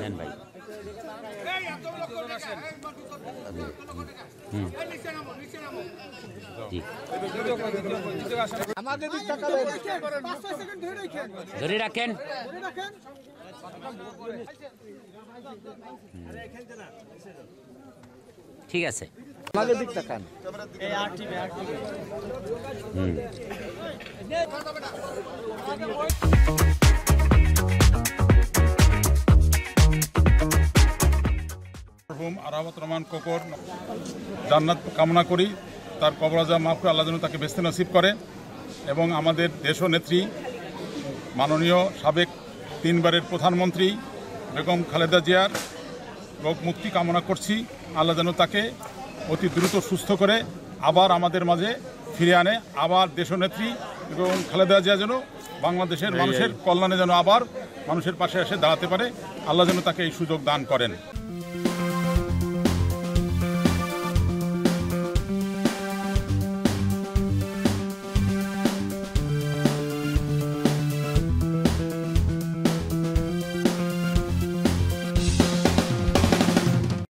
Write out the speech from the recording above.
নেন ভাই। জি ধরে রাখেন। ঠিক আছে আমাদের দিক তাকান। আরাফাত রহমান কোকর জান্নাত কামনা করি, তার কবর আযাব মাফ করে আল্লাহ যেন তাকে বেহেশত নসিব করে এবং আমাদের দেশ নেত্রী মাননীয় সাবেক 3 বারের প্রধানমন্ত্রী বেগম খালেদা জিয়ার রোগ মুক্তি কামনা করছি। আল্লাহ যেন তাকে অতি দ্রুত সুস্থ করে আবার আমাদের মাঝে ফিরে আনে। আবার দেশনেত্রী বেগম খালেদা জিয়া যেন বাংলাদেশের মানুষের কল্যাণে যেন আবার মানুষের পাশে এসে দাঁড়াতে পারে। আল্লাহ যেন তাকে এই সুযোগ দান করেন।